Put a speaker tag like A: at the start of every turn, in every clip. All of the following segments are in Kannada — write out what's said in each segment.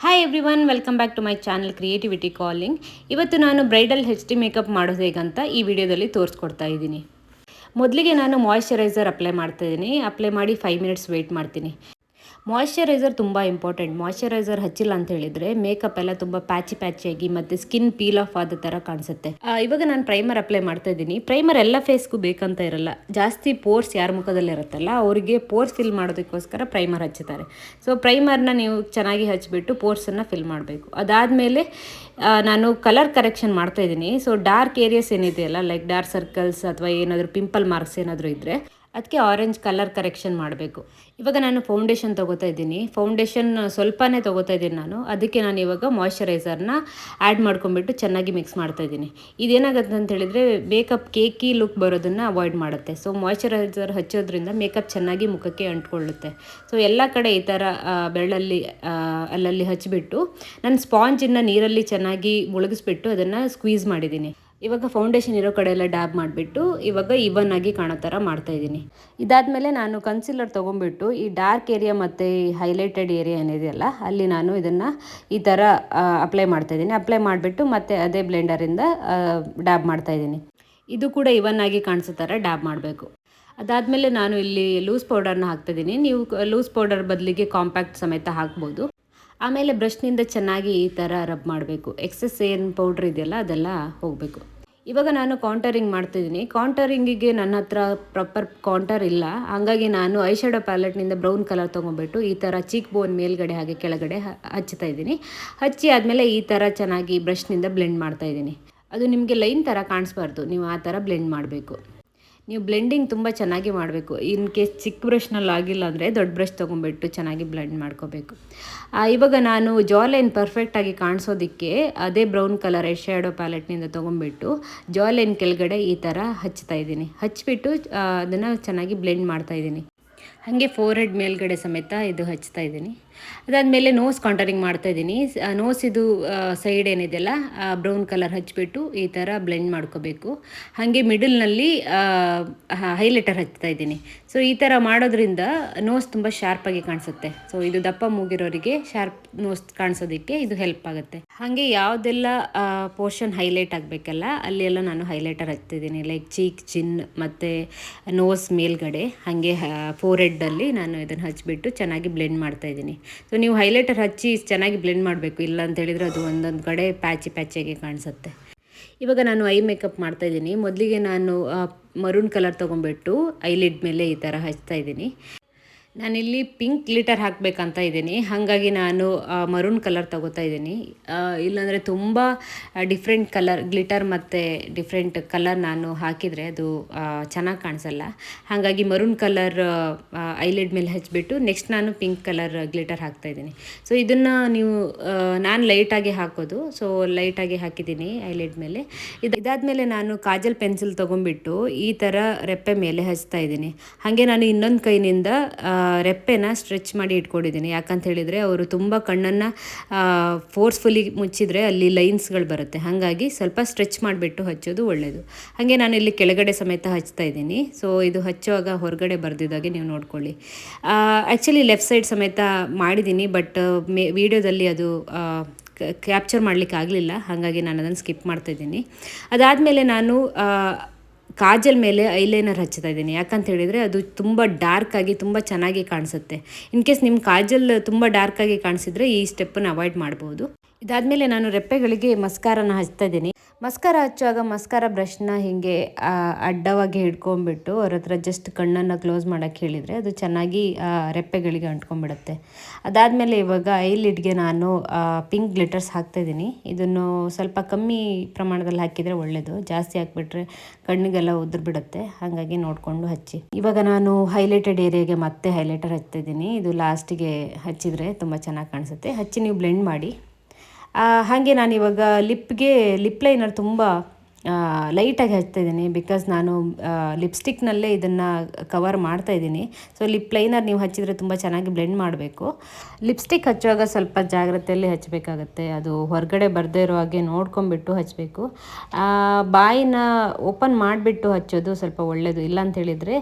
A: Hi everyone, welcome back to my channel creativity calling. ಇವತ್ತು ನಾನು ಬ್ರೈಡಲ್ HD ಮೇಕಪ್ ಮಾಡೋದು ಹೇಗಂತ ಈ ವಿಡಿಯೋದಲ್ಲಿ ತೋರಿಸ್ಕೊಡ್ತಾ ಇದ್ದೀನಿ. ಮೊದಲಿಗೆ ನಾನು ಮಾಯ್ಶ್ಚರೈಸರ್ ಅಪ್ಲೈ ಮಾಡ್ತಾ ಇದ್ದೀನಿ. ಅಪ್ಲೈ ಮಾಡಿ 5 ಮಿನಿಟ್ಸ್ ವೆಯ್ಟ್ ಮಾಡ್ತೀನಿ. ಮಾಯ್ಶ್ಚರೈಸರ್ ತುಂಬ ಇಂಪಾರ್ಟೆಂಟ್. ಮಾಯ್ಶ್ಚರೈಸರ್ ಹಚ್ಚಿಲ್ಲ ಅಂತ ಹೇಳಿದರೆ ಮೇಕಪ್ ಎಲ್ಲ ತುಂಬ ಪ್ಯಾಚಿಯಾಗಿ ಮತ್ತು ಸ್ಕಿನ್ ಪೀಲ್ ಆಫ್ ಆದ ಥರ ಕಾಣಿಸುತ್ತೆ. ಇವಾಗ ನಾನು ಪ್ರೈಮರ್ ಅಪ್ಲೈ ಮಾಡ್ತಾ ಇದ್ದೀನಿ. ಪ್ರೈಮರ್ ಎಲ್ಲ ಫೇಸ್ಗೂ ಬೇಕಂತ ಇರಲ್ಲ. ಜಾಸ್ತಿ ಪೋರ್ಸ್ ಯಾರ ಮುಖದಲ್ಲಿ ಇರುತ್ತಲ್ಲ ಅವರಿಗೆ ಪೋರ್ಸ್ ಫಿಲ್ ಮಾಡೋದಕ್ಕೋಸ್ಕರ ಪ್ರೈಮರ್ ಹಚ್ಚುತ್ತಾರೆ. ಸೊ ಪ್ರೈಮರ್ನ ನೀವು ಚೆನ್ನಾಗಿ ಹಚ್ಚಿಬಿಟ್ಟು ಪೋರ್ಸನ್ನು ಫಿಲ್ ಮಾಡಬೇಕು. ಅದಾದಮೇಲೆ ನಾನು ಕಲರ್ ಕರೆಕ್ಷನ್ ಮಾಡ್ತಾ ಇದ್ದೀನಿ. ಸೊ ಡಾರ್ಕ್ ಏರಿಯಾಸ್ ಏನಿದೆಯಲ್ಲ, ಲೈಕ್ ಡಾರ್ಕ್ ಸರ್ಕಲ್ಸ್ ಅಥವಾ ಏನಾದರೂ ಪಿಂಪಲ್ ಮಾರ್ಕ್ಸ್ ಏನಾದರೂ ಇದ್ದರೆ ಅದಕ್ಕೆ ಆರೆಂಜ್ ಕಲರ್ ಕರೆಕ್ಷನ್ ಮಾಡಬೇಕು. ಇವಾಗ ನಾನು ಫೌಂಡೇಶನ್ ತೊಗೋತಾ ಇದ್ದೀನಿ. ಫೌಂಡೇಶನ್ ಸ್ವಲ್ಪನೇ ತೊಗೋತಾ ಇದ್ದೀನಿ ನಾನು. ಅದಕ್ಕೆ ನಾನು ಇವಾಗ ಮಾಯ್ಶ್ಚರೈಸರ್ನ ಆ್ಯಡ್ ಮಾಡ್ಕೊಂಡ್ಬಿಟ್ಟು ಚೆನ್ನಾಗಿ ಮಿಕ್ಸ್ ಮಾಡ್ತಾ ಇದ್ದೀನಿ. ಇದೇನಾಗುತ್ತೆ ಅಂತ ಹೇಳಿದರೆ ಮೇಕಪ್ ಕೇಕಿ ಲುಕ್ ಬರೋದನ್ನು ಅವಾಯ್ಡ್ ಮಾಡುತ್ತೆ. ಸೊ ಮಾಯ್ಶ್ಚರೈಸರ್ ಹಚ್ಚೋದ್ರಿಂದ ಮೇಕಪ್ ಚೆನ್ನಾಗಿ ಮುಖಕ್ಕೆ ಅಂಟ್ಕೊಳ್ಳುತ್ತೆ. ಸೊ ಎಲ್ಲ ಕಡೆ ಈ ಥರ ಬೆರಳಲ್ಲಿ ಅಲ್ಲಲ್ಲಿ ಹಚ್ಚಿಬಿಟ್ಟು ನಾನು ಸ್ಪಾಂಜನ್ನು ನೀರಲ್ಲಿ ಚೆನ್ನಾಗಿ ಮುಳುಗಿಸ್ಬಿಟ್ಟು ಅದನ್ನು ಸ್ಕ್ವೀಸ್ ಮಾಡಿದ್ದೀನಿ. ಇವಾಗ ಫೌಂಡೇಶನ್ ಇರೋ ಕಡೆ ಎಲ್ಲ ಡ್ಯಾಬ್ ಮಾಡಿಬಿಟ್ಟು ಇವಾಗ ಈವನ್ ಆಗಿ ಕಾಣೋ ಥರ ಮಾಡ್ತಾಯಿದ್ದೀನಿ. ಇದಾದಮೇಲೆ ನಾನು ಕನ್ಸಿಲರ್ ತೊಗೊಂಡ್ಬಿಟ್ಟು ಈ ಡಾರ್ಕ್ ಏರಿಯಾ ಮತ್ತು ಈ ಹೈಲೈಟೆಡ್ ಏರಿಯಾ ಏನಿದೆಯಲ್ಲ ಅಲ್ಲಿ ನಾನು ಇದನ್ನು ಈ ಥರ ಅಪ್ಲೈ ಮಾಡ್ತಾಯಿದ್ದೀನಿ. ಅಪ್ಲೈ ಮಾಡಿಬಿಟ್ಟು ಮತ್ತೆ ಅದೇ ಬ್ಲೆಂಡರಿಂದ ಡ್ಯಾಬ್ ಮಾಡ್ತಾಯಿದ್ದೀನಿ. ಇದು ಕೂಡ ಈವನ್ ಆಗಿ ಕಾಣಿಸೋ ಥರ ಡ್ಯಾಬ್ ಮಾಡಬೇಕು. ಅದಾದಮೇಲೆ ನಾನು ಇಲ್ಲಿ ಲೂಸ್ ಪೌಡರ್ನ ಹಾಕ್ತಾಯಿದ್ದೀನಿ. ನೀವು ಲೂಸ್ ಪೌಡರ್ ಬದಲಿಗೆ ಕಾಂಪ್ಯಾಕ್ಟ್ ಸಮೇತ ಹಾಕ್ಬೋದು. ಆಮೇಲೆ ಬ್ರಷ್ನಿಂದ ಚೆನ್ನಾಗಿ ಈ ಥರ ರಬ್ ಮಾಡಬೇಕು. ಎಕ್ಸಸ್ ಏನು ಪೌಡ್ರ್ ಇದೆಯಲ್ಲ ಅದೆಲ್ಲ ಹೋಗಬೇಕು. ಇವಾಗ ನಾನು ಕಾಂಟರಿಂಗ್ ಮಾಡ್ತಿದ್ದೀನಿ. ಕಾಂಟರಿಂಗಿಗೆ ನನ್ನ ಹತ್ರ ಪ್ರಾಪರ್ ಕಾಂಟರ್ ಇಲ್ಲ. ಹಾಗಾಗಿ ನಾನು ಐ ಶ್ಯಾಡೋ ಪ್ಯಾಲೆಟ್ನಿಂದ ಬ್ರೌನ್ ಕಲರ್ ತೊಗೊಂಡ್ಬಿಟ್ಟು ಈ ಥರ ಚೀಕ್ ಬೋನ್ ಮೇಲ್ಗಡೆ ಹಾಗೆ ಕೆಳಗಡೆ ಹಚ್ತಾ ಇದ್ದೀನಿ. ಹಚ್ಚಿ ಆದಮೇಲೆ ಈ ಥರ ಚೆನ್ನಾಗಿ ಬ್ರಷ್ನಿಂದ ಬ್ಲೆಂಡ್ ಮಾಡ್ತಾಯಿದ್ದೀನಿ. ಅದು ನಿಮಗೆ ಲೈನ್ ಥರ ಕಾಣಿಸ್ಬಾರ್ದು, ನೀವು ಆ ಥರ ಬ್ಲೆಂಡ್ ಮಾಡಬೇಕು. ನೀವು ಬ್ಲೆಂಡಿಂಗ್ ತುಂಬ ಚೆನ್ನಾಗಿ ಮಾಡಬೇಕು. ಇನ್ ಕೇಸ್ ಚಿಕ್ಕ ಬ್ರಷ್ನಲ್ಲಿ ಆಗಿಲ್ಲ ಅಂದರೆ ದೊಡ್ಡ ಬ್ರಷ್ ತೊಗೊಂಡ್ಬಿಟ್ಟು ಚೆನ್ನಾಗಿ ಬ್ಲೆಂಡ್ ಮಾಡ್ಕೋಬೇಕು. ಇವಾಗ ನಾನು ಜಾ ಲೈನ್ ಪರ್ಫೆಕ್ಟಾಗಿ ಕಾಣಿಸೋದಕ್ಕೆ ಅದೇ ಬ್ರೌನ್ ಕಲರ್ ಐ ಶ್ಯಾಡೋ ಪ್ಯಾಲೆಟ್ನಿಂದ ತೊಗೊಂಡ್ಬಿಟ್ಟು ಜಾ ಲೈನ್ ಕೆಳಗಡೆ ಈ ಥರ ಹಚ್ತಾ ಇದ್ದೀನಿ. ಹಚ್ಚಿಬಿಟ್ಟು ಅದನ್ನು ಚೆನ್ನಾಗಿ ಬ್ಲೆಂಡ್ ಮಾಡ್ತಾಯಿದ್ದೀನಿ. ಹಾಗೆ ಫೋರ್ಹೆಡ್ ಮೇಲ್ಗಡೆ ಸಮೇತ ಇದು ಹಚ್ತಾ ಇದ್ದೀನಿ. ಅದಾದಮೇಲೆ ನೋಸ್ ಕಾಂಟರಿಂಗ್ ಮಾಡ್ತಾಯಿದ್ದೀನಿ. ನೋಸ್ ಇದು ಸೈಡ್ ಏನಿದೆಯಲ್ಲ ಬ್ರೌನ್ ಕಲರ್ ಹಚ್ಚಿಬಿಟ್ಟು ಈ ಥರ ಬ್ಲೆಂಡ್ ಮಾಡ್ಕೋಬೇಕು. ಹಾಗೆ ಮಿಡಲ್ನಲ್ಲಿ ಹೈಲೈಟರ್ ಹಚ್ತಾ ಇದ್ದೀನಿ. ಸೊ ಈ ಥರ ಮಾಡೋದ್ರಿಂದ ನೋಸ್ ತುಂಬ ಶಾರ್ಪಾಗಿ ಕಾಣಿಸುತ್ತೆ. ಸೊ ಇದು ದಪ್ಪ ಮೂಗಿರೋರಿಗೆ ಶಾರ್ಪ್ ನೋಸ್ ಕಾಣಿಸೋದಕ್ಕೆ ಇದು ಹೆಲ್ಪ್ ಆಗುತ್ತೆ. ಹಾಗೆ ಯಾವುದೆಲ್ಲ ಪೋರ್ಷನ್ ಹೈಲೈಟ್ ಆಗಬೇಕಲ್ಲ ಅಲ್ಲಿ ಎಲ್ಲ ನಾನು ಹೈಲೈಟರ್ ಹಚ್ತಿದ್ದೀನಿ. ಲೈಕ್ ಚೀಕ್, ಚಿನ್ ಮತ್ತು ನೋಸ್ ಮೇಲ್ಗಡೆ ಹಾಗೆ ಫೋರ್ಹೆಡ್ಡಲ್ಲಿ ನಾನು ಇದನ್ನು ಹಚ್ಚಿಬಿಟ್ಟು ಚೆನ್ನಾಗಿ ಬ್ಲೆಂಡ್ ಮಾಡ್ತಾಯಿದ್ದೀನಿ. ಸೊ ನೀವು ಹೈಲೈಟರ್ ಹಚ್ಚಿ ಚೆನ್ನಾಗಿ ಬ್ಲೆಂಡ್ ಮಾಡಬೇಕು. ಇಲ್ಲ ಅಂತ ಹೇಳಿದರೆ ಅದು ಒಂದೊಂದು ಕಡೆ ಪ್ಯಾಚಿಯಾಗಿ ಕಾಣಿಸುತ್ತೆ. ಇವಾಗ ನಾನು ಐ ಮೇಕಪ್ ಮಾಡ್ತಾಯಿದ್ದೀನಿ. ಮೊದಲಿಗೆ ನಾನು ಮರೂನ್ ಕಲರ್ ತೊಗೊಂಡ್ಬಿಟ್ಟು ಐಲಿಡ್ ಮೇಲೆ ಈ ಥರ ಹಚ್ತಾ ಇದ್ದೀನಿ. ನಾನಿಲ್ಲಿ ಪಿಂಕ್ ಗ್ಲಿಟರ್ ಹಾಕಬೇಕಂತ ಇದ್ದೀನಿ. ಹಾಗಾಗಿ ನಾನು ಮರೂನ್ ಕಲರ್ ತೊಗೋತಾ ಇದ್ದೀನಿ. ಇಲ್ಲಾಂದರೆ ತುಂಬ ಡಿಫ್ರೆಂಟ್ ಕಲರ್ ಗ್ಲಿಟರ್ ಮತ್ತು ಡಿಫ್ರೆಂಟ್ ಕಲರ್ ನಾನು ಹಾಕಿದರೆ ಅದು ಚೆನ್ನಾಗಿ ಕಾಣಿಸಲ್ಲ. ಹಾಗಾಗಿ ಮರೂನ್ ಕಲರ್ ಐಲಿಡ್ ಮೇಲೆ ಹಚ್ಚಿಬಿಟ್ಟು ನೆಕ್ಸ್ಟ್ ನಾನು ಪಿಂಕ್ ಕಲರ್ ಗ್ಲಿಟರ್ ಹಾಕ್ತಾಯಿದ್ದೀನಿ. ಸೊ ಇದನ್ನು ನೀವು ನಾನು ಲೈಟಾಗಿ ಹಾಕೋದು. ಸೊ ಲೈಟಾಗಿ ಹಾಕಿದ್ದೀನಿ ಐಲಿಡ್ ಮೇಲೆ. ಇದಾದಮೇಲೆ ನಾನು ಕಾಜಲ್ ಪೆನ್ಸಿಲ್ ತೊಗೊಂಡ್ಬಿಟ್ಟು ಈ ಥರ ರೆಪ್ಪೆ ಮೇಲೆ ಹಚ್ತಾ ಇದ್ದೀನಿ. ಹಾಗೆ ನಾನು ಇನ್ನೊಂದು ಕೈನಿಂದ ರೆಪ್ಪೆನ ಸ್ಟ್ರೆಚ್ ಮಾಡಿ ಇಟ್ಕೊಂಡಿದ್ದೀನಿ. ಯಾಕಂತ ಹೇಳಿದರೆ ಅವರು ತುಂಬ ಕಣ್ಣನ್ನು ಫೋರ್ಸ್ಫುಲಿ ಮುಚ್ಚಿದರೆ ಅಲ್ಲಿ ಲೈನ್ಸ್ಗಳು ಬರುತ್ತೆ. ಹಾಗಾಗಿ ಸ್ವಲ್ಪ ಸ್ಟ್ರೆಚ್ ಮಾಡಿಬಿಟ್ಟು ಹಚ್ಚೋದು ಒಳ್ಳೆಯದು. ಹಾಗೆ ನಾನು ಇಲ್ಲಿ ಕೆಳಗಡೆ ಸಮೇತ ಹಚ್ತಾ ಇದ್ದೀನಿ. ಸೊ ಇದು ಹಚ್ಚುವಾಗ ಹೊರಗಡೆ ಬರೆದಿದ್ದಾಗೆ ನೀವು ನೋಡ್ಕೊಳ್ಳಿ. ಆ್ಯಕ್ಚುಲಿ ಲೆಫ್ಟ್ ಸೈಡ್ ಸಮೇತ ಮಾಡಿದ್ದೀನಿ, ಬಟ್ ವಿಡಿಯೋದಲ್ಲಿ ಅದು ಕ್ಯಾಪ್ಚರ್ ಮಾಡಲಿಕ್ಕೆ ಆಗಲಿಲ್ಲ. ಹಾಗಾಗಿ ನಾನು ಅದನ್ನು ಸ್ಕಿಪ್ ಮಾಡ್ತಾಯಿದ್ದೀನಿ. ಅದಾದಮೇಲೆ ನಾನು ಕಾಜಲ್ ಮೇಲೆ ಐಲೈನರ್ ಹಚ್ತಾ ಇದ್ದೀನಿ. ಯಾಕಂತ ಹೇಳಿದರೆ ಅದು ತುಂಬ ಡಾರ್ಕಾಗಿ ತುಂಬ ಚೆನ್ನಾಗಿ ಕಾಣಿಸುತ್ತೆ. ಇನ್ ಕೇಸ್ ನಿಮ್ಮ ಕಾಜಲ್ ತುಂಬ ಡಾರ್ಕಾಗಿ ಕಾಣಿಸಿದರೆ ಈ ಸ್ಟೆಪ್ಪನ್ನು ಅವಾಯ್ಡ್ ಮಾಡ್ಬೋದು. ಇದಾದಮೇಲೆ ನಾನು ರೆಪ್ಪೆಗಳಿಗೆ ಮಸ್ಕಾರನ ಹಚ್ತಾ ಇದ್ದೀನಿ. ಮಸ್ಕಾರ ಹಚ್ಚುವಾಗ ಮಸ್ಕಾರ ಬ್ರಷ್ನ ಹೀಗೆ ಅಡ್ಡವಾಗಿ ಹಿಡ್ಕೊಂಡ್ಬಿಟ್ಟು ಅವ್ರ ಹತ್ರ ಜಸ್ಟ್ ಕಣ್ಣನ್ನು ಕ್ಲೋಸ್ ಮಾಡೋಕ್ಕೆ ಹೇಳಿದರೆ ಅದು ಚೆನ್ನಾಗಿ ರೆಪ್ಪೆಗಳಿಗೆ ಅಂಟ್ಕೊಂಡ್ಬಿಡುತ್ತೆ. ಅದಾದಮೇಲೆ ಇವಾಗ ಐಲಿಡ್ಗೆ ನಾನು ಪಿಂಕ್ ಗ್ಲಿಟರ್ಸ್ ಹಾಕ್ತಾಯಿದ್ದೀನಿ. ಇದನ್ನು ಸ್ವಲ್ಪ ಕಮ್ಮಿ ಪ್ರಮಾಣದಲ್ಲಿ ಹಾಕಿದರೆ ಒಳ್ಳೆಯದು. ಜಾಸ್ತಿ ಹಾಕಿಬಿಟ್ರೆ ಕಣ್ಣಿಗೆಲ್ಲ ಉದುರ್ಬಿಡುತ್ತೆ. ಹಾಗಾಗಿ ನೋಡಿಕೊಂಡು ಹಚ್ಚಿ. ಇವಾಗ ನಾನು ಹೈಲೈಟೆಡ್ ಏರಿಯಾಗೆ ಮತ್ತೆ ಹೈಲೈಟರ್ ಹಚ್ತಾಯಿದ್ದೀನಿ. ಇದು ಲಾಸ್ಟಿಗೆ ಹಚ್ಚಿದರೆ ತುಂಬ ಚೆನ್ನಾಗಿ ಕಾಣಿಸುತ್ತೆ. ಹಚ್ಚಿ ನೀವು ಬ್ಲೆಂಡ್ ಮಾಡಿ. ಹಾಗೆ ನಾನಿವಾಗ ಲಿಪ್ ಲೈನರ್ ತುಂಬ ಲೈಟಾಗಿ ಹಚ್ತಾಯಿದ್ದೀನಿ. ಬಿಕಾಸ್ ನಾನು ಲಿಪ್ಸ್ಟಿಕ್ನಲ್ಲೇ ಇದನ್ನು ಕವರ್ ಮಾಡ್ತಾಯಿದ್ದೀನಿ. ಸೊ ಲಿಪ್ ಲೈನರ್ ನೀವು ಹಚ್ಚಿದರೆ ತುಂಬ ಚೆನ್ನಾಗಿ ಬ್ಲೆಂಡ್ ಮಾಡಬೇಕು. ಲಿಪ್ಸ್ಟಿಕ್ ಹಚ್ಚುವಾಗ ಸ್ವಲ್ಪ ಜಾಗ್ರತೆಯಲ್ಲಿ ಹಚ್ಚಬೇಕಾಗತ್ತೆ. ಅದು ಹೊರಗಡೆ ಬರದೇ ಇರೋ ಹಾಗೆ ನೋಡ್ಕೊಂಬಿಟ್ಟು ಹಚ್ಚಬೇಕು. ಬಾಯಿನ ಓಪನ್ ಮಾಡಿಬಿಟ್ಟು ಹಚ್ಚೋದು ಸ್ವಲ್ಪ ಒಳ್ಳೆಯದು. ಇಲ್ಲ ಅಂತ ಹೇಳಿದರೆ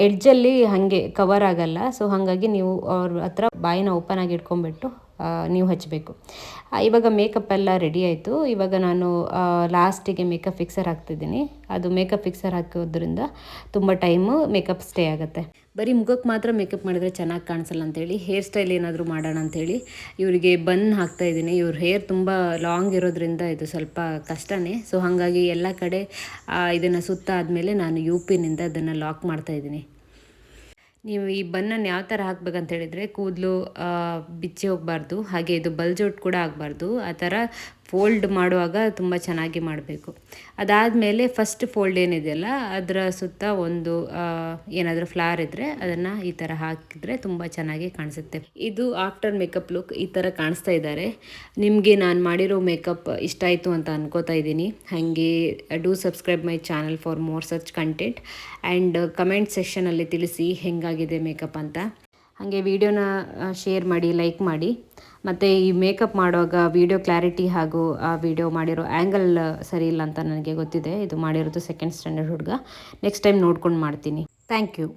A: ಎಡ್ಜಲ್ಲಿ ಹಾಗೆ ಕವರ್ ಆಗಲ್ಲ. ಸೊ ಹಾಗಾಗಿ ನೀವು ಅವ್ರ ಹತ್ರ ಬಾಯಿನ ಓಪನ್ ಆಗಿ ಇಟ್ಕೊಂಡ್ಬಿಟ್ಟು ನೀವು ಹಚ್ಚಬೇಕು. ಇವಾಗ ಮೇಕಪ್ ಎಲ್ಲ ರೆಡಿ ಆಯಿತು. ಇವಾಗ ನಾನು ಲಾಸ್ಟಿಗೆ ಮೇಕಪ್ ಫಿಕ್ಸರ್ ಹಾಕ್ತಿದ್ದೀನಿ. ಅದು ಮೇಕಪ್ ಫಿಕ್ಸರ್ ಹಾಕೋದ್ರಿಂದ ತುಂಬ ಟೈಮು ಮೇಕಪ್ ಸ್ಟೇ ಆಗುತ್ತೆ. ಬರೀ ಮುಖಕ್ಕೆ ಮಾತ್ರ ಮೇಕಪ್ ಮಾಡಿದರೆ ಚೆನ್ನಾಗಿ ಕಾಣಿಸಲ್ಲ ಅಂಥೇಳಿ ಹೇರ್ ಸ್ಟೈಲ್ ಏನಾದರೂ ಮಾಡೋಣ ಅಂಥೇಳಿ ಇವರಿಗೆ ಬನ್ ಹಾಕ್ತಾಯಿದ್ದೀನಿ. ಇವ್ರ ಹೇರ್ ತುಂಬ ಲಾಂಗ್ ಇರೋದ್ರಿಂದ ಇದು ಸ್ವಲ್ಪ ಕಷ್ಟನೇ. ಸೊ ಹಾಗಾಗಿ ಎಲ್ಲ ಕಡೆ ಇದನ್ನು ಸುತ್ತ ಆದಮೇಲೆ ನಾನು ಯು ಪಿನಿಂದ ಅದನ್ನು ಲಾಕ್ ಮಾಡ್ತಾಯಿದ್ದೀನಿ. ನೀವು ಈ ಬನ್ನನ್ನು ಯಾವ ಥರ ಹಾಕ್ಬೇಕಂತ ಹೇಳಿದರೆ ಕೂದಲು ಬಿಚ್ಚಿ ಹೋಗಬಾರ್ದು, ಹಾಗೆ ಇದು ಬಲ್ಜೌಟ್ ಕೂಡ ಆಗಬಾರ್ದು. ಆ ಥರ ಫೋಲ್ಡ್ ಮಾಡುವಾಗ ತುಂಬ ಚೆನ್ನಾಗಿ ಮಾಡಬೇಕು. ಅದಾದಮೇಲೆ ಫಸ್ಟ್ ಫೋಲ್ಡ್ ಏನಿದೆಯಲ್ಲ ಅದರ ಸುತ್ತ ಒಂದು ಏನಾದರೂ ಫ್ಲವರ್ ಇದ್ದರೆ ಅದನ್ನು ಈ ಥರ ಹಾಕಿದರೆ ತುಂಬ ಚೆನ್ನಾಗಿ ಕಾಣಿಸುತ್ತೆ. ಇದು ಆಫ್ಟರ್ ಮೇಕಪ್ ಲುಕ್ ಈ ಥರ ಕಾಣಿಸ್ತಾ ಇದ್ದಾರೆ. ನಿಮಗೆ ನಾನು ಮಾಡಿರೋ ಮೇಕಪ್ ಇಷ್ಟ ಆಯಿತು ಅಂತ ಅನ್ಕೋತಾ ಇದ್ದೀನಿ. ಹಾಗೆ do subscribe my channel for more such content and comment ಸೆಕ್ಷನಲ್ಲಿ ತಿಳಿಸಿ ಹೆಂಗಾಗಿದೆ ಮೇಕಪ್ ಅಂತ. ಹಾಗೆ ವಿಡಿಯೋನ ಶೇರ್ ಮಾಡಿ, ಲೈಕ್ ಮಾಡಿ. ಮತ್ತು ಈ ಮೇಕಪ್ ಮಾಡುವಾಗ ವಿಡಿಯೋ ಕ್ಲಾರಿಟಿ ಹಾಗೂ ಆ ವಿಡಿಯೋ ಮಾಡಿರೋ ಆ್ಯಂಗಲ್ ಸರಿ ಇಲ್ಲ ಅಂತ ನನಗೆ ಗೊತ್ತಿದೆ. ಇದು ಮಾಡಿರೋದು ಸೆಕೆಂಡ್ ಸ್ಟ್ಯಾಂಡರ್ಡ್ ಹುಡುಗ. ನೆಕ್ಸ್ಟ್ ಟೈಮ್ ನೋಡ್ಕೊಂಡು ಮಾಡ್ತೀನಿ. Thank you.